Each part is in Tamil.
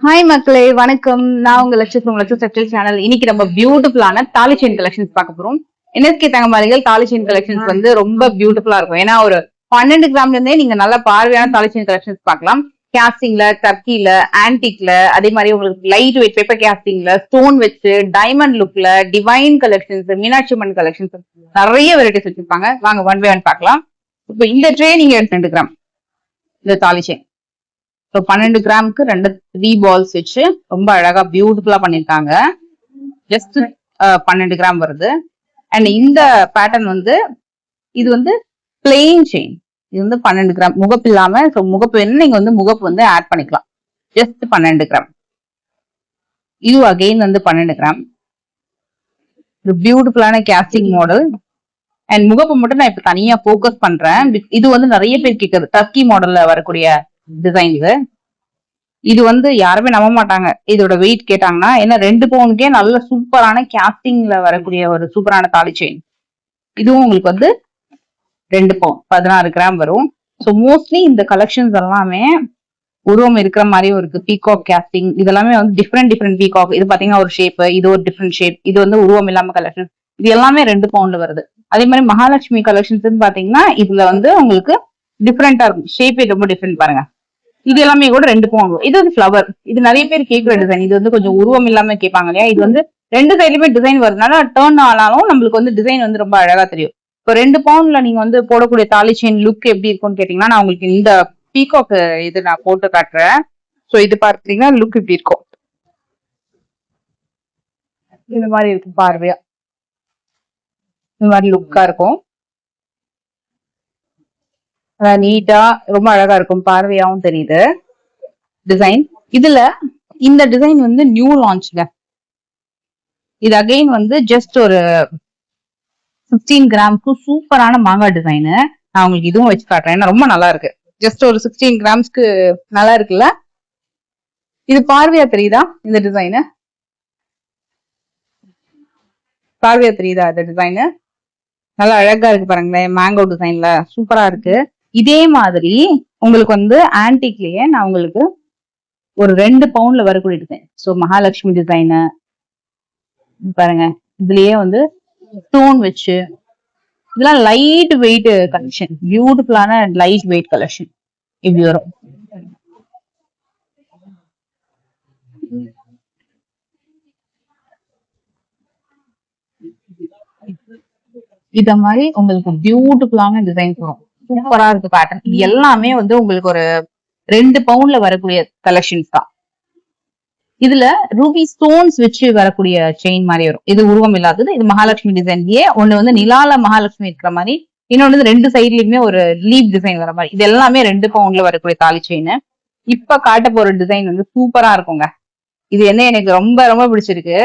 ஹாய் மக்களே, வணக்கம். நான் உங்க லட்சம் டெக்ஸ்டைல் சேனல். இன்னைக்கு நம்ம பியூட்டிஃபுல்லான தாலி செயின் கலெக்ஷன்ஸ் பார்க்க போறோம். என்எஸ்கே தங்கமாளிகள் தாலி செயின் கலெக்ஷன்ஸ் வந்து ரொம்ப பியூட்டிஃபுல்லா இருக்கும். ஏன்னா ஒரு 12 கிராம்ல இருந்தே நீங்க நல்ல பார்வையான தாலி செயின் கலெக்ஷன்ஸ் பார்க்கலாம். கேஸ்டிங்ல, டர்க்கில, ஆன்டிக்ல, அதே மாதிரி உங்களுக்கு லைட் வெயிட் பேப்பர் கேஸ்டிங்ல, ஸ்டோன் வச்சு, diamond லுக்ல, divine collections, Meenakshi Amman collections, நிறைய வெரைட்டிஸ் வச்சிருப்பாங்க. வாங்க ஒன் பை ஒன் பார்க்கலாம். இப்போ இந்த ட்ரே நீங்க 2 கிராம் இந்த தாலி செயின். 12 கிராமுக்கு 3 பால்ஸ் வச்சு ரொம்ப அழகா பியூட்டிஃபுல்லா பண்ணிருக்காங்க. ஜஸ்ட் 12 கிராம் வருது. அண்ட் இந்த பேட்டர்ன் வந்து இது வந்து பிளெயின் செயின். இது வந்து 12 கிராம் முகப்பு இல்லாம, முகப்பு வேணும் நீங்க வந்து முகப்பு வந்து ஆட் பண்ணிக்கலாம். Just 12 gram. இது அகெயின் வந்து 12 கிராம். ஒரு பியூட்டிஃபுல்லான கேஸ்டிங் மாடல். அண்ட் முகப்பு மட்டும் நான் இப்ப தனியா போக்கஸ் பண்றேன். இது வந்து நிறைய பேர் கேட்குது, டர்க்கி மாடல்ல வரக்கூடிய டிசைன்ஸ். இது வந்து யாருமே நம்ப மாட்டாங்க இதோட வெயிட் கேட்டாங்கன்னா. ஏன்னா 2 பவுனுக்கே நல்ல சூப்பரான கேஸ்டிங்ல வரக்கூடிய ஒரு சூப்பரான தாலி செயின். இதுவும் உங்களுக்கு வந்து 2 பவுன் 16 கிராம் வரும். ஸோ மோஸ்ட்லி இந்த கலெக்ஷன்ஸ் எல்லாமே உருவம் இருக்கிற மாதிரியும் இருக்கு. பீகாக் கேஸ்டிங் இதெல்லாமே வந்து டிஃப்ரெண்ட் பீகாக். இது பாத்தீங்கன்னா ஒரு ஷேப், இது ஒரு டிஃப்ரெண்ட் ஷேப், இது வந்து உருவம் இல்லாம கலெக்ஷன். இது எல்லாமே 2 பவுண்ட்ல வருது. அதே மாதிரி மகாலட்சுமி கலெக்ஷன்ஸ் பாத்தீங்கன்னா இதுல வந்து உங்களுக்கு டிஃப்ரெண்டா இருக்கும். ஷேப்பே ரொம்ப டிஃப்ரெண்ட் பாருங்க. இது எல்லாமே கூட 2 பவுண்ட். இது வந்து ஃபிளவர். இது நிறைய பேர் கேட்கிற டிசைன். இது வந்து கொஞ்சம் உருவம் இல்லாம கேட்பாங்க இல்லையா. இது வந்து 2 சைட்லயுமே டிசைன் வருதுனால டேர்ன் ஆனாலும் நம்மளுக்கு வந்து டிசைன் வந்து ரொம்ப அழகா தெரியும். இப்போ 2 பவுண்ட்ல நீங்க வந்து போடக்கூடிய தாலி செயின் லுக் எப்படி இருக்கும்னு கேட்டீங்கன்னா, நான் உங்களுக்கு இந்த பீகாக் இது நான் போட்டு காட்டுறேன். ஸோ இது பார்த்தீங்கன்னா லுக் இப்படி இருக்கும். இந்த மாதிரி இருக்கும் பார்வையா. இந்த மாதிரி லுக்கா இருக்கும். நீட்டா ரொம்ப அழகா இருக்கும். பார்வையாவும் தெரியுது டிசைன். இதுல இந்த டிசைன் வந்து நியூ லான்ச்ல. இது அகைன் வந்து ஜஸ்ட் ஒரு 16 கிராம்க்கு சூப்பரான மாங்காய் டிசைனு. நான் உங்களுக்கு இதுவும் வச்சு காட்டுறேன். ஏன்னா ரொம்ப நல்லா இருக்கு. ஜஸ்ட் ஒரு 16 கிராம்ஸ்க்கு நல்லா இருக்குல்ல. இது பார்வையா தெரியுதா இந்த டிசைனு? பார்வையா தெரியுதா இந்த டிசைனு? நல்லா அழகா இருக்கு பாருங்களேன். மேங்கோ டிசைன்ல சூப்பரா இருக்கு. இதே மாதிரி உங்களுக்கு வந்து ஆன்டிக்லயே நான் உங்களுக்கு ஒரு 2 பவுண்ட்ல வரக்கூடிய டிசைன். ஸோ மகாலட்சுமி டிசைனு பாருங்க. இதுலயே வந்து ஸ்டோன் வச்சு இதெல்லாம் லைட் வெயிட் கலெக்ஷன். பியூட்டிஃபுல்லான லைட் வெயிட் கலெக்ஷன் இப்படி வரும். இத மாதிரி உங்களுக்கு பியூட்டிஃபுல்லான டிசைன்ஸ் வரும். சூப்பரா இருக்கு பேட்டர்ன். இது எல்லாமே வந்து உங்களுக்கு ஒரு 2 பவுண்ட்ல வரக்கூடிய கலெக்ஷன்ஸ் தான். இதுல ரூபி ஸ்டோன்ஸ் வச்சு வரக்கூடிய செயின் மாதிரி வரும். இது உருவம் இல்லாதது. இது மகாலட்சுமி டிசைன்லயே ஒண்ணு வந்து நிலால மகாலட்சுமி இருக்கிற மாதிரி, இன்னொன்னு வந்து 2 சைட்லயுமே ஒரு லீப் டிசைன் வர மாதிரி. இது எல்லாமே 2 பவுண்ட்ல வரக்கூடிய தாலி செயின். இப்ப காட்ட போற டிசைன் வந்து சூப்பரா இருக்குங்க. இது என்ன எனக்கு ரொம்ப ரொம்ப பிடிச்சிருக்கு.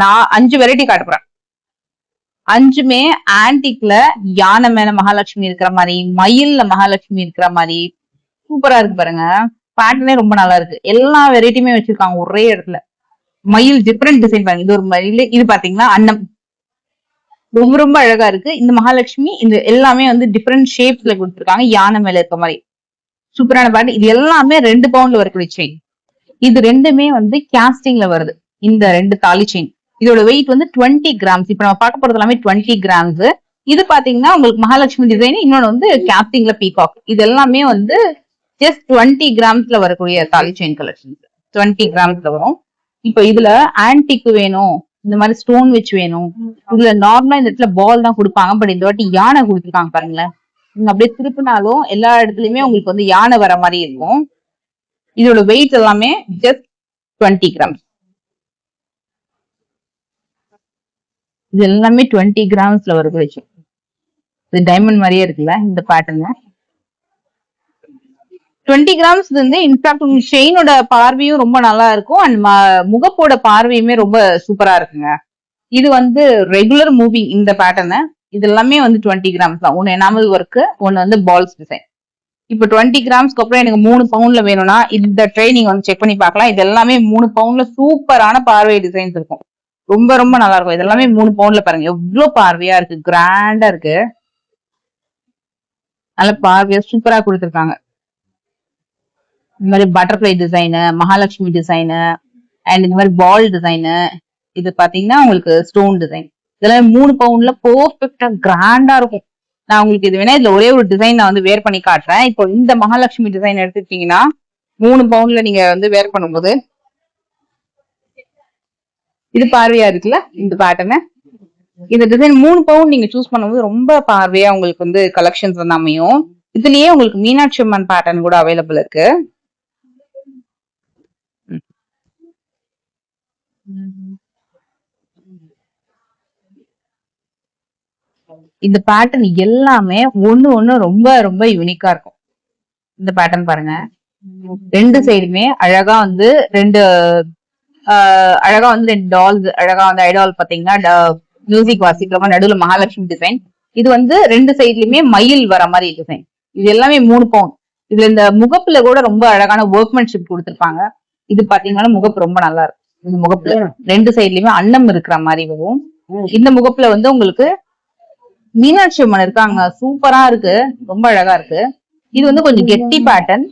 நான் 5 வெரைட்டி காட்ட போறேன். 5மே ஆன்டிக்ல யானை மேல மகாலட்சுமி இருக்கிற மாதிரி, மயில்ல மகாலட்சுமி இருக்கிற மாதிரி சூப்பரா இருக்கு பாருங்க. பேட்டர்னே ரொம்ப நல்லா இருக்கு. எல்லா வெரைட்டியுமே வச்சிருக்காங்க ஒரே இடத்துல. மயில் டிஃப்ரெண்ட் டிசைன் பாருங்க. இது ஒரு மயில். இது பாத்தீங்கன்னா அன்னம். ரொம்ப ரொம்ப அழகா இருக்கு. இந்த மகாலட்சுமி இந்த எல்லாமே வந்து டிஃப்ரெண்ட் ஷேப்ஸ்ல கொடுத்துருக்காங்க. யானை மேல இருக்க மாதிரி சூப்பரான பேட்டர்ன். இது எல்லாமே 2 பவுண்ட்ல வரக்கூடிய செயின். இது 2மே வந்து கேஸ்டிங்ல வருது. இந்த 2 தாலி செயின் இதோட வெயிட் வந்து 20 கிராம்ஸ். இப்ப நம்ம பார்க்க போறது எல்லாமே 20 கிராம்ஸ். இது பாத்தீங்கன்னா உங்களுக்கு மகாலட்சுமி டிசைன், இன்னொன்னு வந்து கேஸ்டிங்ல பீகாக். இது எல்லாமே வந்து ஜஸ்ட் 20 கிராம்ஸ்ல வரக்கூடிய தாலி செயின் கலெக்ஷன். 20 கிராம்ஸ்ல வரும். இப்ப இதுல ஆன்டிக் வேணும், இந்த மாதிரி ஸ்டோன் வச்சு வேணும். இதுல நார்மலா இந்த இடத்துல பால் தான் கொடுப்பாங்க. பட் இந்த வாட்டி யானை கொடுத்துருக்காங்க பாருங்களேன். நீங்க அப்படியே திருப்பினாலும் எல்லா இடத்துலயுமே உங்களுக்கு வந்து யானை வர மாதிரி இருக்கும். இதோட வெயிட் எல்லாமே ஜஸ்ட் 20 கிராம்ஸ். இது எல்லாமே 20 கிராம்ஸ்ல வருது வச்சு. இது டைமண்ட் மாதிரியே இருக்குல்ல இந்த பேட்டர்ன். 20 கிராம்ஸ் வந்து இன்ஃபேக்ட் உங்க செயினோட பார்வையும் ரொம்ப நல்லா இருக்கும். அண்ட் முகப்போட பார்வையுமே ரொம்ப சூப்பரா இருக்குங்க. இது வந்து ரெகுலர் மூவி இந்த பேட்டர்னு. இது எல்லாமே வந்து 20 கிராம்ஸ் தான். ஒன்னு எனாமல் ஒர்க், ஒன்னு வந்து பால்ஸ் டிசைன். இப்ப 20 கிராம்ஸ்க்கு அப்புறம் எனக்கு 3 பவுண்ட்ல வேணும்னா இந்த ட்ரை நீங்க வந்து செக் பண்ணி பார்க்கலாம். இது எல்லாமே 3 பவுண்ட்ல சூப்பரான பார்வை டிசைன்ஸ் இருக்கும். ரொம்ப ரொம்ப நல்லா இருக்கும். இது எல்லாமே 3 பவுண்ட்ல பாருங்க எவ்வளவு பார்வையா இருக்கு. கிராண்டா இருக்கு. நல்ல பார்வையா சூப்பரா கொடுத்துருக்காங்க. இந்த மாதிரி butterfly design, Mahalakshmi design, and இந்த மாதிரி பால் டிசைனு. இது பாத்தீங்கன்னா உங்களுக்கு ஸ்டோன் டிசைன். இதெல்லாம் 3 பவுண்ட்ல பெர்ஃபெக்டா கிராண்டா இருக்கும். நான் உங்களுக்கு இது வேணா இதுல ஒரே ஒரு டிசைன் நான் வந்து வேர் பண்ணி காட்டுறேன். இப்போ இந்த மகாலட்சுமி டிசைன் எடுத்துக்கிட்டீங்கன்னா 3 பவுண்ட்ல நீங்க வந்து வேர் பண்ணும்போது இது பார்வையா இருக்குல்ல இந்த பேட்டர்னு. இந்த டிசைன் 3 பவுண்ட் நீங்க சூஸ் பண்ணும்போது ரொம்ப பார்வையா உங்களுக்கு வந்து கலெக்ஷன்ஸ் வந்து அமையும். இதுலயே உங்களுக்கு மீனாட்சி அம்மன் பேட்டர்ன் கூட அவைலபிள் இருக்கு. இந்த பேட்டர்ன் எல்லாமே ஒண்ணு ரொம்ப ரொம்ப யூனிக்கா இருக்கும். இந்த பேட்டர்ன் பாருங்க, 2 சைடுமே அழகா வந்து 2 டால்ஸ் அழகா வந்து ஐடால் பாத்தீங்கன்னா மியூசிக் வாசிக்கிறவங்க, நடுவுல மகாலட்சுமி டிசைன். இது வந்து 2 சைட்லயுமே மயில் வர மாதிரி டிசைன். இது எல்லாமே 3 பவுண்ட். இதுல இந்த முகப்புல கூட ரொம்ப அழகான ஒர்க்மேன்ஷிப் கொடுத்திருப்பாங்க. இது பாத்தீங்கன்னா முகப்பு ரொம்ப நல்லா இருக்கும். இந்த முகப்புல 2 சைட்லயுமே அன்னம் இருக்கிற மாதிரி வரும். இந்த முகப்புல வந்து உங்களுக்கு மீனாட்சி அம்மன் இருக்காங்க, சூப்பரா இருக்கு, ரொம்ப அழகா இருக்கு. இது வந்து கொஞ்சம் கெட்டி பேட்டர்ன்,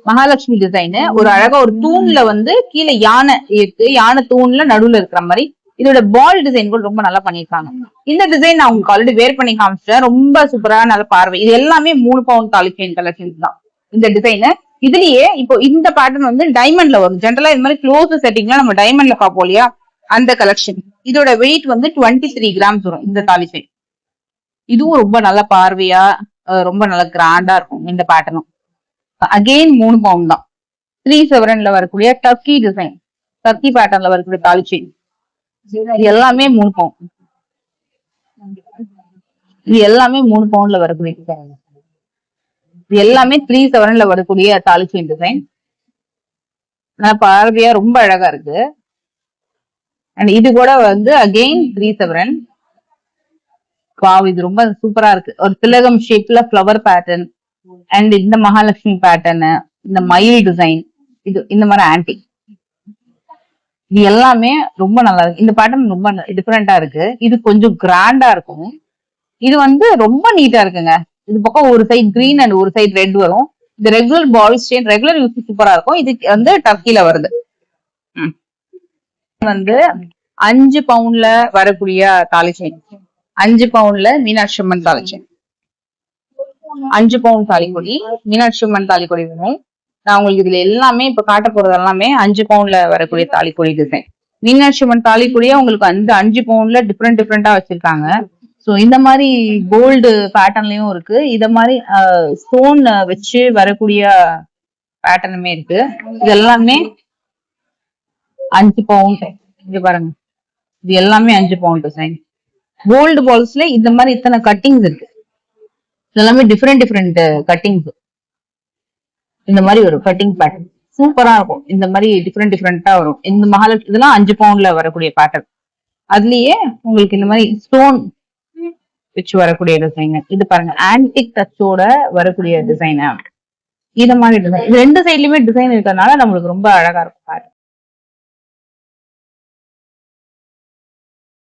மகாலட்சுமி டிசைன். ஒரு அழகா ஒரு தூண்ல வந்து கீழே யானை இருக்கு, யானை தூண்ல நடுவுல இருக்கிற மாதிரி. இதோட பால் டிசைன் கூட ரொம்ப நல்லா பண்ணிருக்காங்க. இந்த டிசைன் நான் உங்களுக்கு ஆல்ரெடி வேர் பண்ணி காமிச்சிட்டேன், ரொம்ப சூப்பரா நல்ல பார்வை. இது எல்லாமே 3 பவுண்ட் தாலி செயின் கலெக்ஷன்ஸ் தான் இந்த டிசைன். இதுலயே இப்போ இந்த பேட்டர்ன் வந்து டைமண்ட்ல வரும். ஜென்ரலா இந்த மாதிரி க்ளோஸ் செட்டிங்ல நம்ம டைமண்ட்ல பார்ப்போம் இல்லையா, அந்த கலெக்ஷன். இதோட வெயிட் வந்து 23 கிராம்ஸ் வரும் இந்த தாலி செயின். இதுவும் ரொம்ப நல்ல பார்வையா ரொம்ப நல்ல கிராண்டா இருக்கும். இந்த பேட்டர்னும் அகெயின் 3 பவுண்ட் தான். 3 செவரன்ல வரக்கூடிய டர்க்கி டிசைன், டர்க்கி பேட்டர்ன்ல வரக்கூடிய தாலி செயின். இது எல்லாமே 3 பவுண்ட். இது எல்லாமே 3 பவுண்ட்ல வரக்கூடிய டிசைன். இது எல்லாமே 3 செவரன்ல வரக்கூடிய தாலி செயின் டிசைன். நல்ல பார்வையா ரொம்ப அழகா இருக்கு. அண்ட் இது கூட வந்து அகெயின் 3 செவரன். இது ரொம்ப சூப்பரா இருக்கு. ஒரு திலகம் ஷேப்ல ஃபிளவர் பேட்டர்ன், அண்ட் இந்த மகாலட்சுமி பேட்டர்ன், இந்த மயில் டிசைன், இது இந்த மாதிரி ஆன்டி, இது எல்லாமே ரொம்ப நல்லா இருக்கு. இந்த பேட்டர்ன் ரொம்ப டிஃபரெண்டா இருக்கு. இது கொஞ்சம் கிராண்டா இருக்கும். இது வந்து ரொம்ப நீட்டா இருக்குங்க. இது பக்கம் ஒரு சைட் கிரீன் அண்ட் ஒரு சைட் ரெட் வரும். இது regular boys chain, regular use சூப்பரா இருக்கும். இது வந்து டர்க்கில வருது. வந்து 5 பவுண்ட்ல வரக்கூடிய தாலி செயின், 5 பவுண்ட்ல மீனாட்சி அம்மன் தாலி செயின், 5 பவுண்ட் தாலிக்கொடி மீனாட்சி அம்மன் தாலிக்கொடி வரும். நான் உங்களுக்கு இதுல எல்லாமே இப்ப காட்ட போறது எல்லாமே 5 பவுண்ட்ல வரக்கூடிய தாலிக்கொடி டிசைன். மீனாட்சி அம்மன் தாலிக்கொடியே உங்களுக்கு அந்த 5 பவுண்ட்ல டிஃப்ரெண்டா வச்சிருக்காங்க. சோ இந்த மாதிரி கோல்டு பேட்டர்ன்லயும் இருக்கு, இத மாதிரி ஸ்டோன் வச்சு வரக்கூடிய பேட்டர்னுமே இருக்கு. இது எல்லாமே 5 பவுண்ட். இது பாருங்க, இது எல்லாமே 5 பவுண்ட் டிசைன். கோல்டு பால்ஸ்ல இந்த மாதிரி இத்தனை கட்டிங்ஸ் இருக்கு. எல்லாமே டிஃப்ரெண்ட் கட்டிங்ஸ். இந்த மாதிரி ஒரு கட்டிங் பேட்டர்ன் சூப்பரா இருக்கும். இந்த மாதிரி டிஃப்ரெண்டா வரும். இந்த மகாலட்சுமி இதெல்லாம் 5 பவுண்ட்ல வரக்கூடிய பேட்டர்ன். அதுலயே உங்களுக்கு இந்த மாதிரி ஸ்டோன் வச்சு வரக்கூடிய டிசைன். இது பாருங்க, ஆன்டிக் டச்சோட வரக்கூடிய டிசைன். இந்த மாதிரி டிசைன் 2 சைட்லயுமே டிசைன் இருக்கிறதுனால நம்மளுக்கு ரொம்ப அழகா இருக்கும் பேட்டர்ன்.